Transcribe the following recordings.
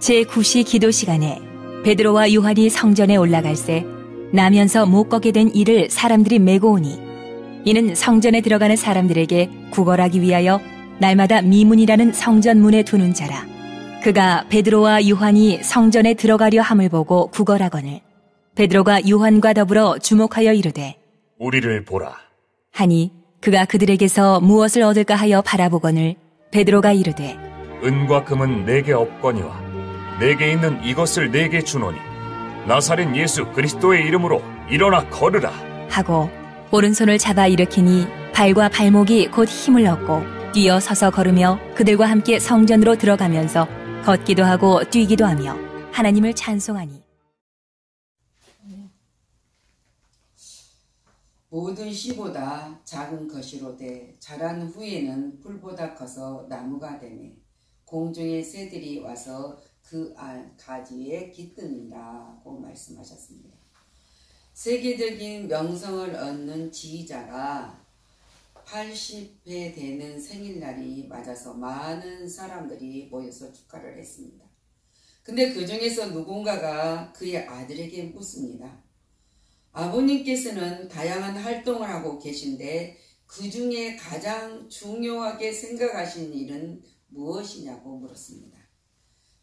제9시 기도 시간에 베드로와 요한이 성전에 올라갈새 나면서 못 걷게 된 이를 사람들이 메고 오니 이는 성전에 들어가는 사람들에게 구걸하기 위하여 날마다 미문이라는 성전문에 두는 자라. 그가 베드로와 요한이 성전에 들어가려 함을 보고 구걸하거늘 베드로가 요한과 더불어 주목하여 이르되 우리를 보라 하니 그가 그들에게서 무엇을 얻을까 하여 바라보거늘 베드로가 이르되 은과 금은 내게 없거니와 내게 있는 이것을 내게 주노니 나사렛 예수 그리스도의 이름으로 일어나 걸으라 하고 오른손을 잡아 일으키니 발과 발목이 곧 힘을 얻고 뛰어 서서 걸으며 그들과 함께 성전으로 들어가면서 걷기도 하고 뛰기도 하며 하나님을 찬송하니 모든 씨보다 작은 것이로되 자란 후에는 풀보다 커서 나무가 되매 공중의 새들이 와서 그 가지에 깃드니라고 말씀하셨습니다. 세계적인 명성을 얻는 지휘자가 80회 되는 생일날이 맞아서 많은 사람들이 모여서 축하를 했습니다. 근데 그 중에서 누군가가 그의 아들에게 묻습니다. 아버님께서는 다양한 활동을 하고 계신데 그 중에 가장 중요하게 생각하신 일은 무엇이냐고 물었습니다.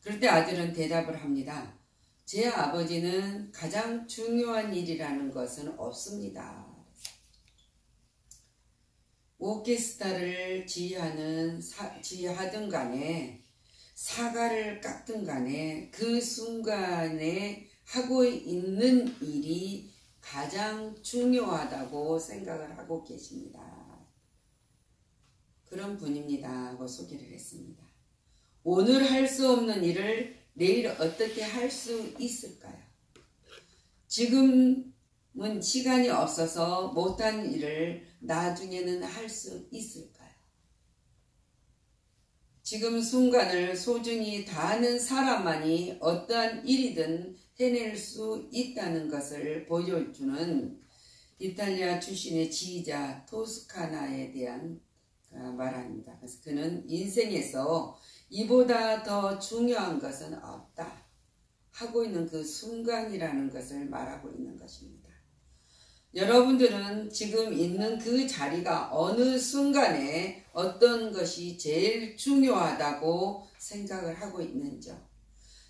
그럴 때 아들은 대답을 합니다. 제 아버지는 가장 중요한 일이라는 것은 없습니다. 오케스트라를 지휘하든 간에 사과를 깎든 간에 그 순간에 하고 있는 일이 가장 중요하다고 생각을 하고 계십니다. 그런 분입니다 하고 소개를 했습니다. 오늘 할 수 없는 일을 내일 어떻게 할 수 있을까요? 지금은 시간이 없어서 못한 일을 나중에는 할 수 있을까요? 지금 순간을 소중히 다하는 사람만이 어떠한 일이든 해낼 수 있다는 것을 보여주는 이탈리아 출신의 지휘자 토스카나에 대한 말합니다. 그래서 그는 인생에서 이보다 더 중요한 것은 없다 하고 있는 그 순간이라는 것을 말하고 있는 것입니다. 여러분들은 지금 있는 그 자리가 어느 순간에 어떤 것이 제일 중요하다고 생각을 하고 있는지요?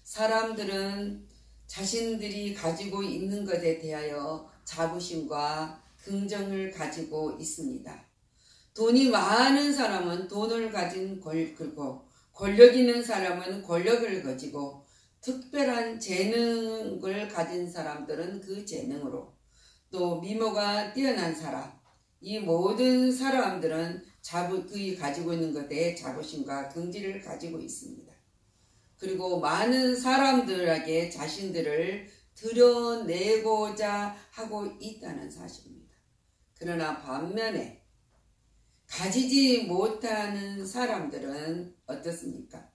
사람들은 자신들이 가지고 있는 것에 대하여 자부심과 긍정을 가지고 있습니다. 돈이 많은 사람은 돈을 가진 걸고 권력 있는 사람은 권력을 가지고 특별한 재능을 가진 사람들은 그 재능으로 또 미모가 뛰어난 사람, 이 모든 사람들은 그이 가지고 있는 것에 자부심과 긍지를 가지고 있습니다. 그리고 많은 사람들에게 자신들을 드러내고자 하고 있다는 사실입니다. 그러나 반면에 가지지 못하는 사람들은 어떻습니까?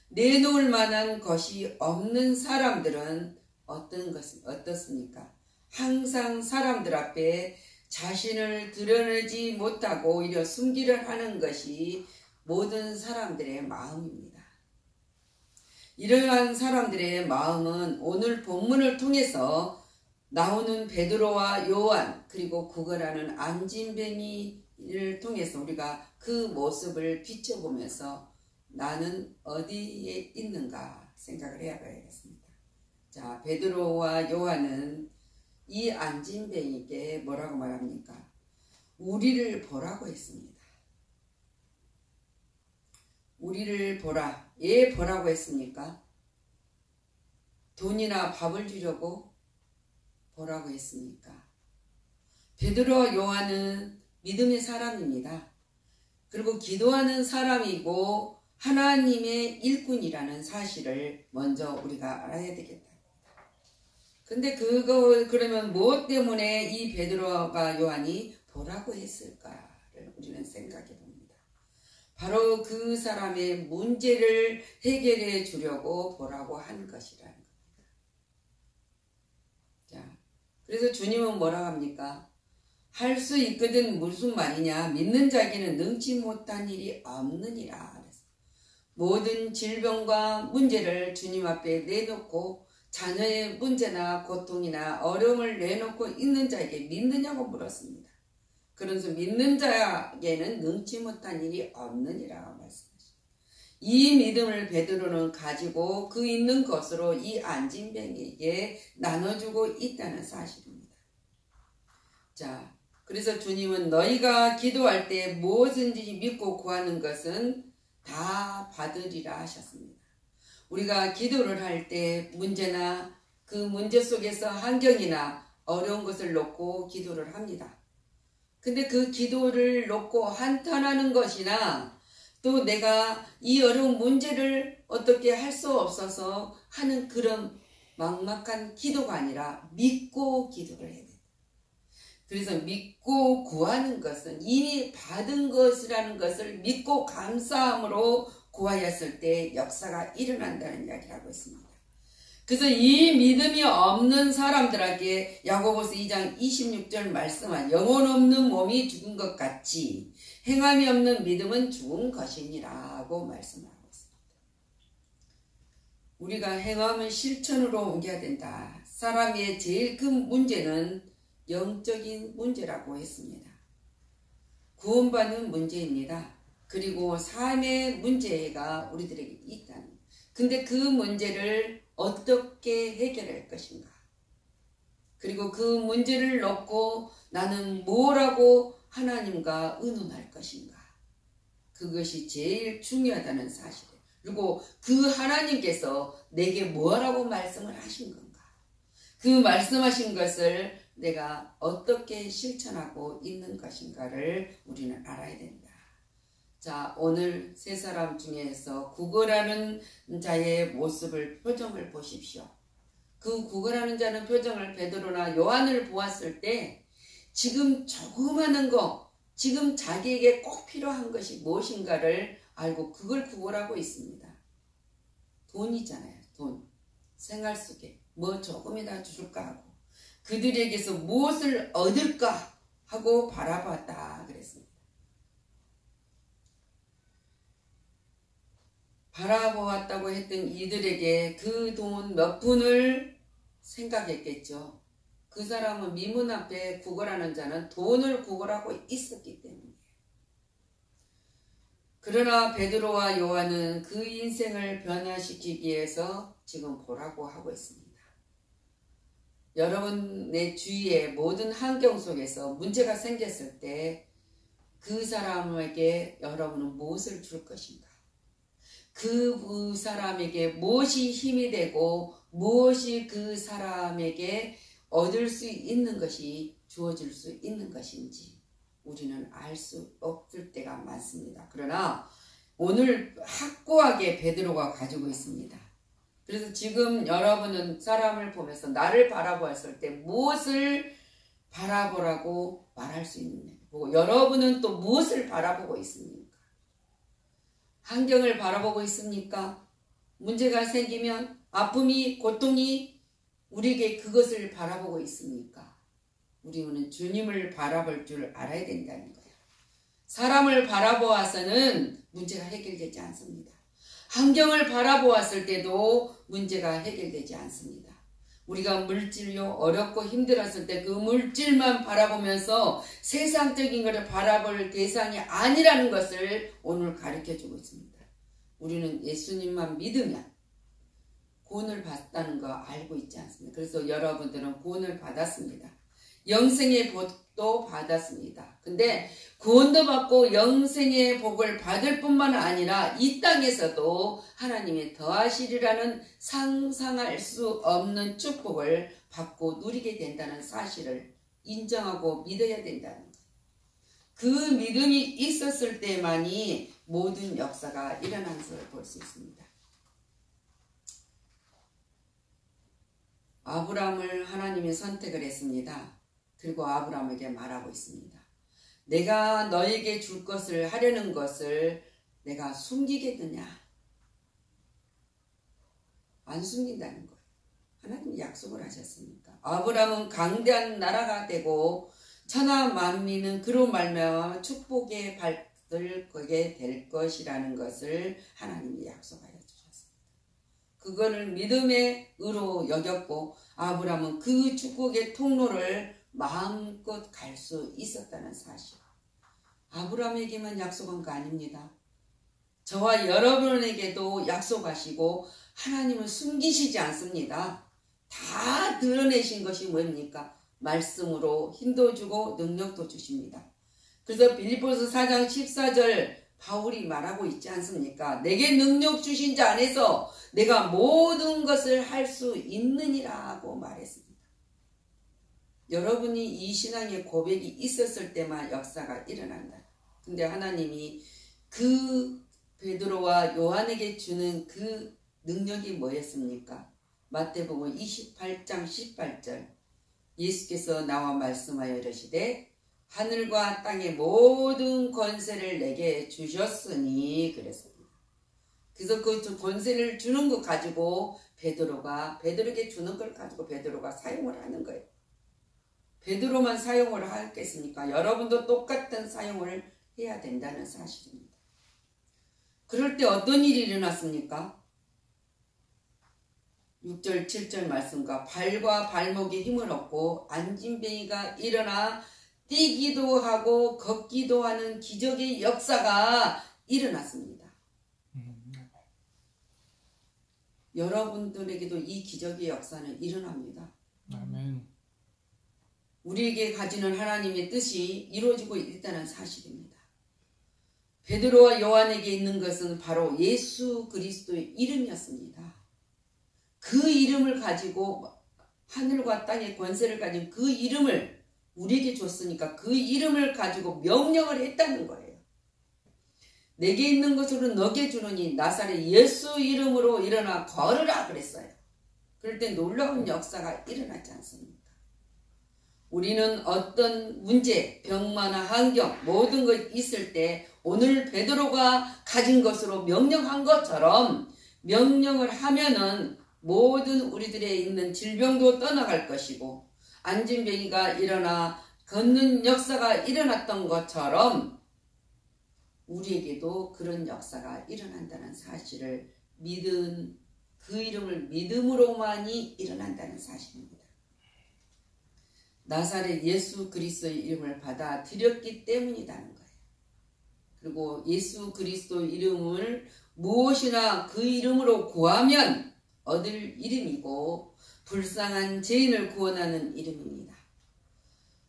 내놓을 만한 것이 없는 사람들은 어떻습니까? 항상 사람들 앞에 자신을 드러내지 못하고 오히려 숨기려 하는 것이 모든 사람들의 마음입니다. 이러한 사람들의 마음은 오늘 본문을 통해서 나오는 베드로와 요한 그리고 구걸하는 안진뱅이를 통해서 우리가 그 모습을 비춰보면서 나는 어디에 있는가 생각을 해봐야겠습니다. 자, 베드로와 요한은 이 안진뱅이에게 뭐라고 말합니까? 우리를 보라고 했습니다. 우리를 보라. 예, 보라고 했습니까? 돈이나 밥을 주려고 보라고 했습니까? 베드로와 요한은 믿음의 사람입니다. 그리고 기도하는 사람이고 하나님의 일꾼이라는 사실을 먼저 우리가 알아야 되겠다. 근데 그러면 무엇 때문에 이 베드로와 요한이 보라고 했을까를 우리는 생각해 봅니다. 바로 그 사람의 문제를 해결해 주려고 보라고 한 것이라는 겁니다. 자, 그래서 주님은 뭐라고 합니까? 할 수 있거든 무슨 말이냐? 믿는 자에게는 능치 못한 일이 없느니라. 모든 질병과 문제를 주님 앞에 내놓고 자녀의 문제나 고통이나 어려움을 내놓고 있는 자에게 믿느냐고 물었습니다. 그러면서 믿는 자에게는 능치 못한 일이 없느니라 말씀하십니다. 이 믿음을 베드로는 가지고 그 있는 것으로 이 안진뱅이에게 나눠주고 있다는 사실입니다. 자, 그래서 주님은 너희가 기도할 때 무엇인지 믿고 구하는 것은 다 받으리라 하셨습니다. 우리가 기도를 할 때 문제나 그 문제 속에서 환경이나 어려운 것을 놓고 기도를 합니다. 근데 그 기도를 놓고 한탄하는 것이나 또 내가 이 어려운 문제를 어떻게 할 수 없어서 하는 그런 막막한 기도가 아니라 믿고 기도를 해야 돼요. 그래서 믿고 구하는 것은 이미 받은 것이라는 것을 믿고 감사함으로 구하였을 때 역사가 일어난다는 이야기를 하고 있습니다. 그래서 이 믿음이 없는 사람들에게 야고보서 2장 26절 말씀한 영혼 없는 몸이 죽은 것 같이 행함이 없는 믿음은 죽은 것이니라고 말씀하고 있습니다. 우리가 행함을 실천으로 옮겨야 된다. 사람의 제일 큰 문제는 영적인 문제라고 했습니다. 구원받는 문제입니다. 그리고 삶의 문제가 우리들에게 있다는. 근데 그 문제를 어떻게 해결할 것인가? 그리고 그 문제를 놓고 나는 뭐라고 하나님과 의논할 것인가? 그것이 제일 중요하다는 사실이에요. 그리고 그 하나님께서 내게 뭐라고 말씀을 하신 건가? 그 말씀하신 것을 내가 어떻게 실천하고 있는 것인가를 우리는 알아야 된다. 자, 오늘 세 사람 중에서 구걸하는 자의 모습을, 표정을 보십시오. 그 구걸하는 자는 표정을 베드로나 요한을 보았을 때 지금 조그마한 거, 지금 자기에게 꼭 필요한 것이 무엇인가를 알고 그걸 구걸하고 있습니다. 돈이잖아요. 돈. 생활 속에 뭐 조금이나 줄까 하고 그들에게서 무엇을 얻을까 하고 바라봤다 그랬습니다. 바라보았다고 했던 이들에게 그 돈 몇 푼을 생각했겠죠. 그 사람은 미문 앞에 구걸하는 자는 돈을 구걸하고 있었기 때문이에요. 그러나 베드로와 요한은 그 인생을 변화시키기 위해서 지금 보라고 하고 있습니다. 여러분 내 주위의 모든 환경 속에서 문제가 생겼을 때 그 사람에게 여러분은 무엇을 줄 것인가? 그 사람에게 무엇이 힘이 되고 무엇이 그 사람에게 얻을 수 있는 것이 주어질 수 있는 것인지 우리는 알 수 없을 때가 많습니다. 그러나 오늘 확고하게 베드로가 가지고 있습니다. 그래서 지금 여러분은 사람을 보면서 나를 바라보았을 때 무엇을 바라보라고 말할 수 있느냐 보고 여러분은 또 무엇을 바라보고 있습니까? 환경을 바라보고 있습니까? 문제가 생기면 아픔이 고통이 우리에게 그것을 바라보고 있습니까? 우리는 주님을 바라볼 줄 알아야 된다는 거예요. 사람을 바라보아서는 문제가 해결되지 않습니다. 환경을 바라보았을 때도 문제가 해결되지 않습니다. 우리가 물질로 어렵고 힘들었을 때 그 물질만 바라보면서 세상적인 것을 바라볼 대상이 아니라는 것을 오늘 가르쳐주고 있습니다. 우리는 예수님만 믿으면 구원을 받았다는 거 알고 있지 않습니까? 그래서 여러분들은 구원을 받았습니다. 영생의 복도 받았습니다. 근데 구원도 받고 영생의 복을 받을 뿐만 아니라 이 땅에서도 하나님이 더하시리라는 상상할 수 없는 축복을 받고 누리게 된다는 사실을 인정하고 믿어야 된다는 거예요. 그 믿음이 있었을 때만이 모든 역사가 일어난 것을 볼 수 있습니다. 아브라함을 하나님이 선택을 했습니다. 그리고 아브라함에게 말하고 있습니다. 내가 너에게 줄 것을 하려는 것을 내가 숨기겠느냐? 안 숨긴다는 거예요. 하나님이 약속을 하셨으니까. 아브라함은 강대한 나라가 되고 천하 만민은 그로 말미암아 축복의 거게 될 것이라는 것을 하나님이 약속하여 주셨습니다. 그거를 믿음의 의로 여겼고 아브라함은 그 축복의 통로를 마음껏 갈 수 있었다는 사실. 아브라함에게만 약속한 거 아닙니다. 저와 여러분에게도 약속하시고 하나님은 숨기시지 않습니다. 다 드러내신 것이 뭡니까? 말씀으로 힘도 주고 능력도 주십니다. 그래서 빌립보서 4장 14절 바울이 말하고 있지 않습니까? 내게 능력 주신 자 안에서 내가 모든 것을 할 수 있느니라고 말했습니다. 여러분이 이 신앙의 고백이 있었을 때만 역사가 일어난다. 근데 하나님이 그 베드로와 요한에게 주는 그 능력이 뭐였습니까? 마태복음 28장 18절 예수께서 나와 말씀하여 이르시되 하늘과 땅의 모든 권세를 내게 주셨으니 그랬습니다. 그래서 그 권세를 주는 것 가지고 베드로에게 주는 걸 가지고 베드로가 사용을 하는 거예요. 베드로만 사용을 하겠습니까? 여러분도 똑같은 사용을 해야 된다는 사실입니다. 그럴 때 어떤 일이 일어났습니까? 6절 7절 말씀과 발과 발목에 힘을 얻고 안진뱅이가 일어나 뛰기도 하고 걷기도 하는 기적의 역사가 일어났습니다. 여러분들에게도 이 기적의 역사는 일어납니다. 아멘. 우리에게 가지는 하나님의 뜻이 이루어지고 있다는 사실입니다. 베드로와 요한에게 있는 것은 바로 예수 그리스도의 이름이었습니다. 그 이름을 가지고 하늘과 땅의 권세를 가진 그 이름을 우리에게 줬으니까 그 이름을 가지고 명령을 했다는 거예요. 내게 있는 것으로 너게 주느니 나사렛 예수 이름으로 일어나 걸으라 그랬어요. 그럴 때 놀라운 역사가 일어나지 않습니까? 우리는 어떤 문제, 병마나 환경 모든 것 있을 때 오늘 베드로가 가진 것으로 명령한 것처럼 명령을 하면은 모든 우리들에 있는 질병도 떠나갈 것이고 안진뱅이가 일어나 걷는 역사가 일어났던 것처럼 우리에게도 그런 역사가 일어난다는 사실을 믿은 그 이름을 믿음으로만이 일어난다는 사실입니다. 나사렛 예수 그리스도의 이름을 받아들였기 때문이라는 거예요. 그리고 예수 그리스도 이름을 무엇이나 그 이름으로 구하면 얻을 이름이고 불쌍한 죄인을 구원하는 이름입니다.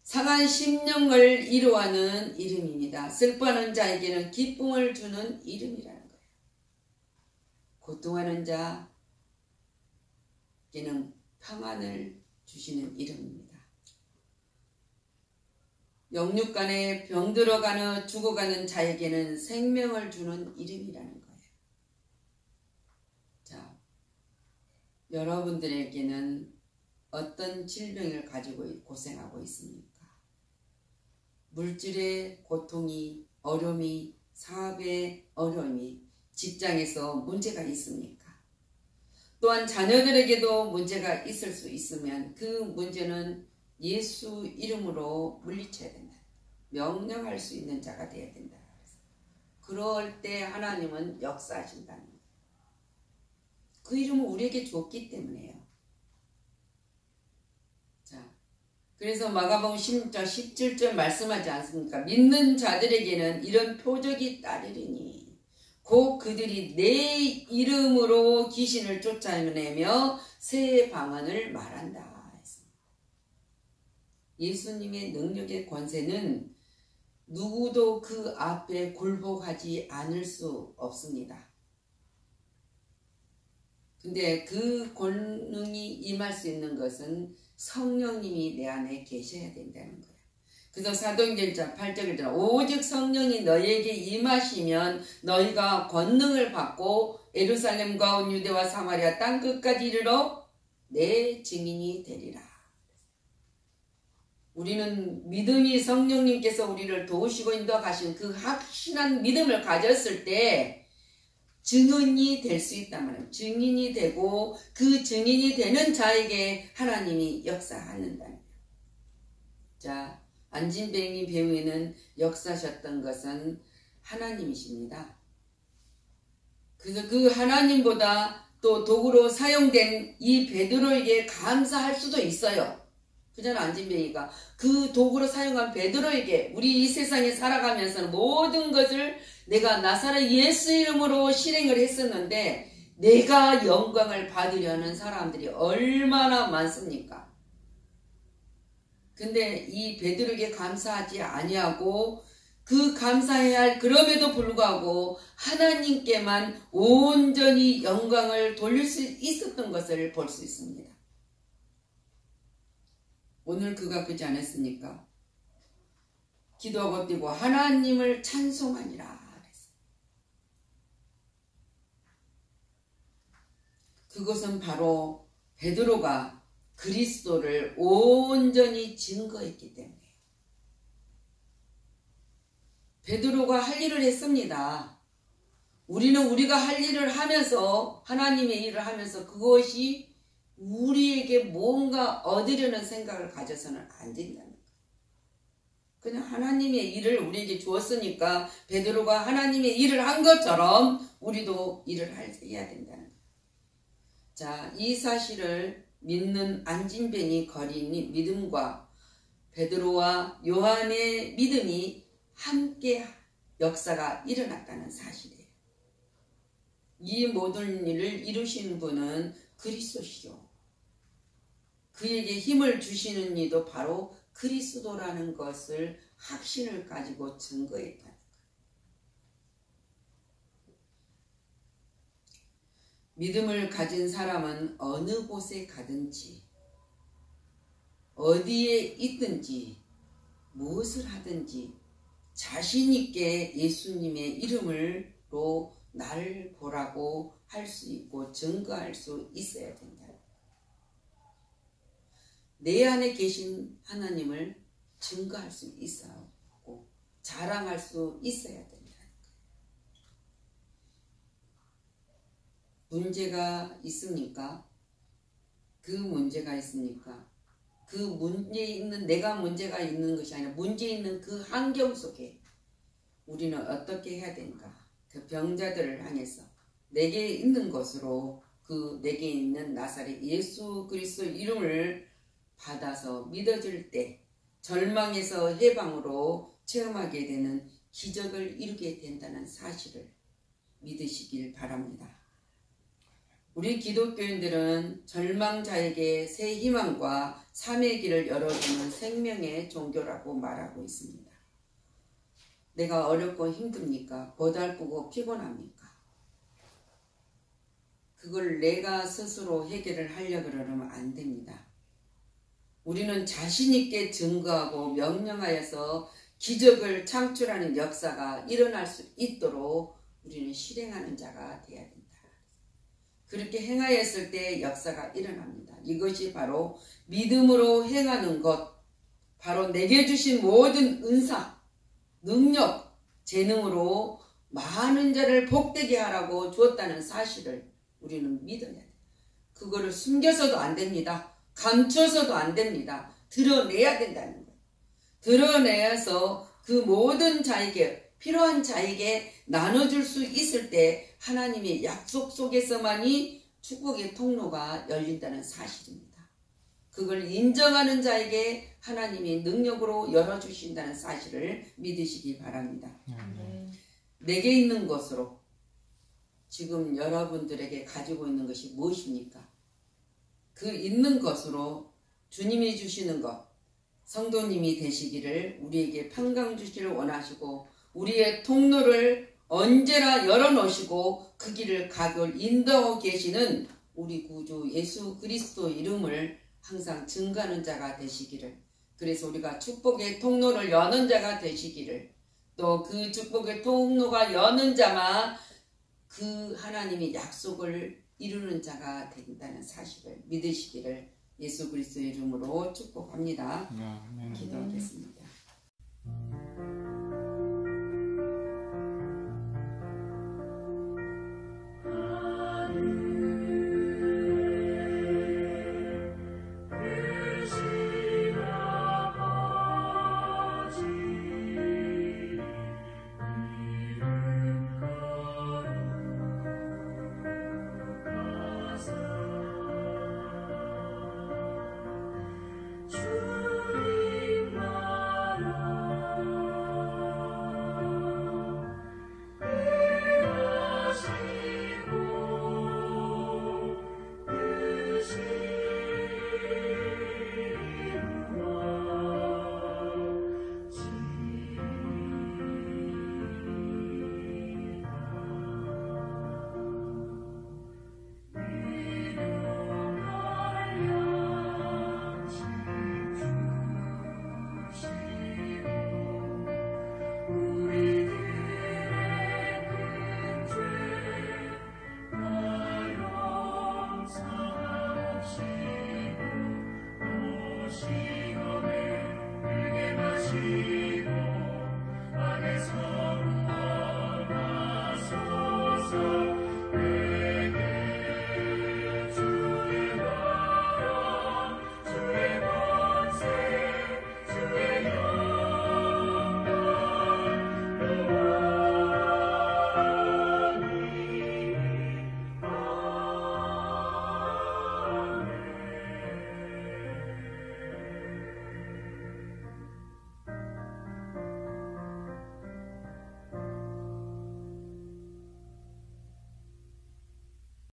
상한 심령을 위로하는 이름입니다. 슬퍼하는 자에게는 기쁨을 주는 이름이라는 거예요. 고통하는 자에게는 평안을 주시는 이름입니다. 영육간에 병들어가는 죽어가는 자에게는 생명을 주는 이름이라는 거예요. 자, 여러분들에게는 어떤 질병을 가지고 고생하고 있습니까? 물질의 고통이, 어려움이, 사업의 어려움이, 직장에서 문제가 있습니까? 또한 자녀들에게도 문제가 있을 수 있으면 그 문제는 예수 이름으로 물리쳐야 된다. 명령할 수 있는 자가 되어야 된다. 그럴 때 하나님은 역사하신다는 거예요. 그 이름을 우리에게 줬기 때문에요. 자, 그래서 마가복음 10장 17절 말씀하지 않습니까? 믿는 자들에게는 이런 표적이 따르리니 곧 그들이 내 이름으로 귀신을 쫓아내며 새 방언을 말한다. 예수님의 능력의 권세는 누구도 그 앞에 굴복하지 않을 수 없습니다. 근데 그 권능이 임할 수 있는 것은 성령님이 내 안에 계셔야 된다는 거예요. 그래서 사도행전 8장 1절 오직 성령이 너희에게 임하시면 너희가 권능을 받고 예루살렘과 온 유대와 사마리아 땅끝까지 이르러 내 증인이 되리라. 우리는 믿음이 성령님께서 우리를 도우시고 인도하신 그 확신한 믿음을 가졌을 때 증인이 될 수 있단 말이에요. 증인이 되고 그 증인이 되는 자에게 하나님이 역사하는다는 거예요. 자, 안진뱅이 배우에는 역사하셨던 것은 하나님이십니다. 그래서 그 하나님보다 또 도구로 사용된 이 베드로에게 감사할 수도 있어요. 그잖아, 안진뱅이가. 그 도구로 사용한 베드로에게 우리 이 세상에 살아가면서는 모든 것을 내가 나사렛 예수 이름으로 실행을 했었는데 내가 영광을 받으려는 사람들이 얼마나 많습니까? 근데 이 베드로에게 감사하지 아니하고 그 감사해야 할 그럼에도 불구하고 하나님께만 온전히 영광을 돌릴 수 있었던 것을 볼 수 있습니다. 오늘 그가 그러지 않았습니까? 기도하고 뛰고 하나님을 찬송하니라 그랬어요. 그것은 바로 베드로가 그리스도를 온전히 증거했기 때문이에요. 베드로가 할 일을 했습니다. 우리는 우리가 할 일을 하면서 하나님의 일을 하면서 그것이 우리에게 뭔가 얻으려는 생각을 가져서는 안 된다는 거예요. 그냥 하나님의 일을 우리에게 주었으니까 베드로가 하나님의 일을 한 것처럼 우리도 일을 해야 된다는 거예요. 자, 이 사실을 믿는 안진뱅이 거린이 믿음과 베드로와 요한의 믿음이 함께 역사가 일어났다는 사실이에요. 이 모든 일을 이루신 분은 그리스도시요. 그에게 힘을 주시는 이도 바로 그리스도라는 것을 확신을 가지고 증거했다는 거예요. 믿음을 가진 사람은 어느 곳에 가든지 어디에 있든지 무엇을 하든지 자신 있게 예수님의 이름으로 나를 보라고 할 수 있고 증거할 수 있어야 된다. 내 안에 계신 하나님을 증거할 수 있어야 하고 자랑할 수 있어야 된다는 거예요. 문제가 있습니까? 그 문제가 있습니까? 그 문제 있는 내가 문제가 있는 것이 아니라 문제 있는 그 환경 속에 우리는 어떻게 해야 되는가? 그 병자들을 향해서 내게 있는 것으로 그 내게 있는 나사렛 예수 그리스도 이름을 받아서 믿어질 때 절망에서 해방으로 체험하게 되는 기적을 이루게 된다는 사실을 믿으시길 바랍니다. 우리 기독교인들은 절망자에게 새 희망과 삶의 길을 열어주는 생명의 종교라고 말하고 있습니다. 내가 어렵고 힘듭니까? 고달프고 피곤합니까? 그걸 내가 스스로 해결을 하려고 그러면 안 됩니다. 우리는 자신 있게 증거하고 명령하여서 기적을 창출하는 역사가 일어날 수 있도록 우리는 실행하는 자가 되어야 된다. 그렇게 행하였을 때 역사가 일어납니다. 이것이 바로 믿음으로 행하는 것, 바로 내게 주신 모든 은사, 능력, 재능으로 많은 자를 복되게 하라고 주었다는 사실을 우리는 믿어야 돼요. 그거를 숨겨서도 안 됩니다. 감춰서도 안 됩니다. 드러내야 된다는 거예요. 드러내서 그 모든 자에게 필요한 자에게 나눠줄 수 있을 때 하나님의 약속 속에서만이 축복의 통로가 열린다는 사실입니다. 그걸 인정하는 자에게 하나님이 능력으로 열어주신다는 사실을 믿으시기 바랍니다. 내게 있는 것으로 지금 여러분들에게 가지고 있는 것이 무엇입니까? 그 있는 것으로 주님이 주시는 것, 성도님이 되시기를 우리에게 평강 주시기를 원하시고 우리의 통로를 언제나 열어놓으시고 그 길을 가길 인도하고 계시는 우리 구주 예수 그리스도 이름을 항상 증거하는 자가 되시기를, 그래서 우리가 축복의 통로를 여는 자가 되시기를, 또 그 축복의 통로가 여는 자만 그 하나님의 약속을 이루는 자가 된다는 사실을 믿으시기를 예수 그리스도 이름으로 축복합니다. 기도하겠습니다.